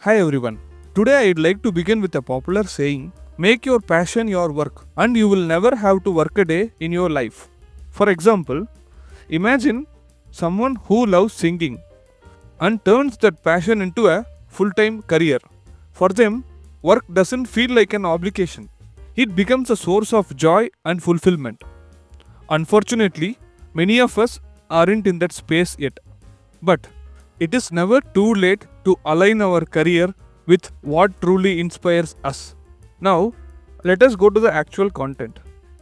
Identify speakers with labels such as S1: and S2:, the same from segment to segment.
S1: Hi everyone. Today I'd like to begin with a popular saying, make your passion your work and you will never have to work a day in your life. For example, imagine someone who loves singing and turns that passion into a full-time career. For them, work doesn't feel like an obligation. It becomes a source of joy and fulfillment. Unfortunately, many of us aren't in that space yet. But it is never too late to align our career with what truly inspires us. Now, let us go to the actual content.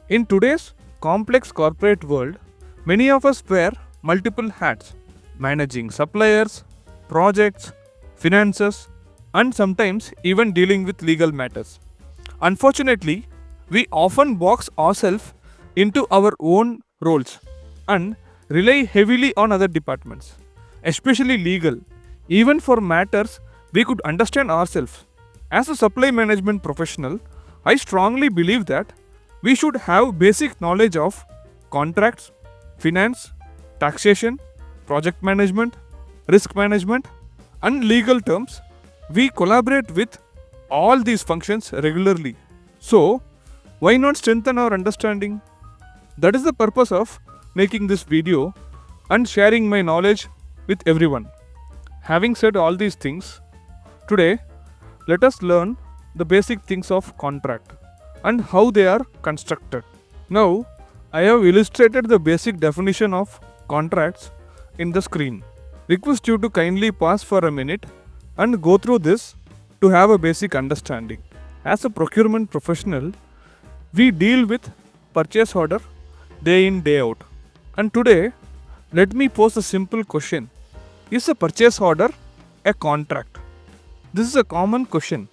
S1: In today's complex corporate world, many of us wear multiple hats, managing suppliers, projects, finances, and sometimes even dealing with legal matters. Unfortunately, we often box ourselves into our own roles and rely heavily on other departments, especially legal, even for matters we could understand ourselves. As a supply management professional, I strongly believe that we should have basic knowledge of contracts, finance, taxation, project management, risk management, and legal terms. We collaborate with all these functions regularly. So, why not strengthen our understanding? That is the purpose of making this video and sharing my knowledge with everyone. Having said all these things, today let us learn the basic things of contract and how they are constructed. Now, I have illustrated the basic definition of contracts in the screen. Request you to kindly pause for a minute and go through this to have a basic understanding. As a procurement professional, we deal with purchase order day in day out. And today, let me pose a simple question. Is a purchase order a contract? This is a common question.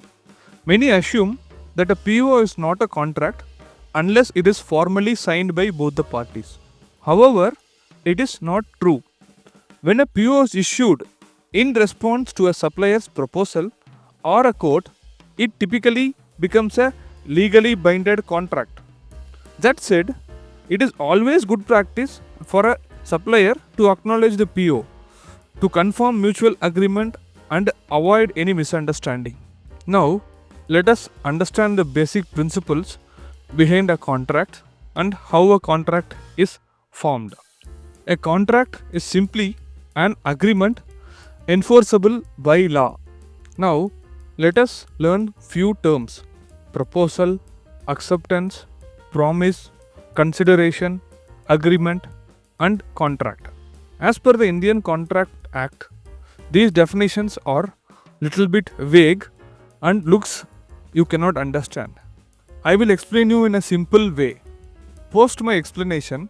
S1: Many assume that a PO is not a contract unless it is formally signed by both the parties. However, it is not true. When a PO is issued in response to a supplier's proposal or a quote, it typically becomes a legally binded contract. That said, it is always good practice for a supplier to acknowledge the PO to confirm mutual agreement and avoid any misunderstanding. Now, let us understand the basic principles behind a contract and how a contract is formed. A contract is simply an agreement enforceable by law. Now, let us learn few terms: proposal, acceptance, promise, consideration, agreement, and contract. As per the Indian Contract Act, these definitions are little bit vague and looks you cannot understand. I will explain you in a simple way. Post my explanation,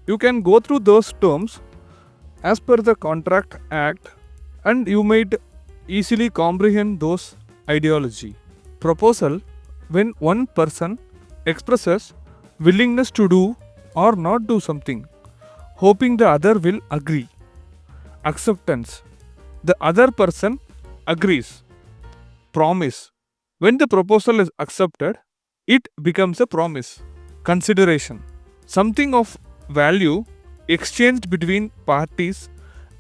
S1: you can go through those terms as per the Contract Act and you might easily comprehend those ideology. Proposal: when one person expresses willingness to do or not do something, hoping the other will agree. Acceptance: the other person agrees. Promise: when the proposal is accepted, it becomes a promise. Consideration: something of value exchanged between parties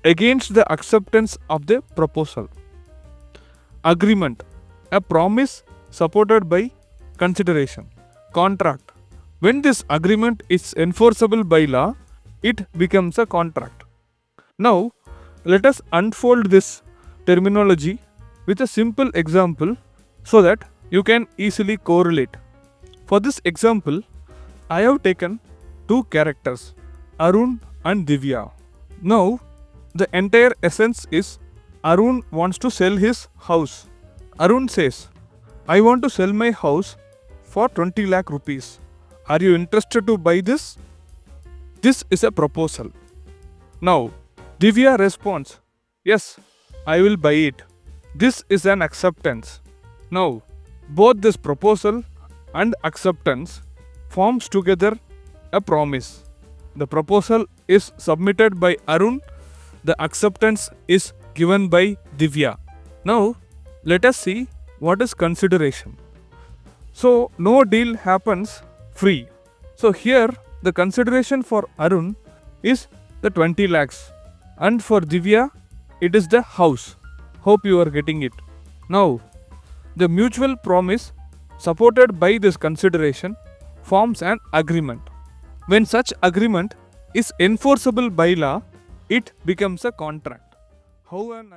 S1: against the acceptance of the proposal. Agreement: a promise supported by consideration. Contract: when this agreement is enforceable by law, it becomes a contract. Now, let us unfold this terminology with a simple example so that you can easily correlate. For this example, I have taken two characters, Arun and Divya. Now, the entire essence is Arun wants to sell his house. Arun says, I want to sell my house for 20 lakh rupees. Are you interested to buy this? This is a proposal. Now, Divya responds, yes, I will buy it. This is an acceptance. Now, both this proposal and acceptance forms together a promise. The proposal is submitted by Arun. The acceptance is given by Divya. Now, let us see what is consideration. So, no deal happens free. So, here the consideration for Arun is the 20 lakhs and for Divya it is the house. Hope you are getting it. Now, the mutual promise supported by this consideration forms an agreement. When such agreement is enforceable by law, it becomes a contract. How an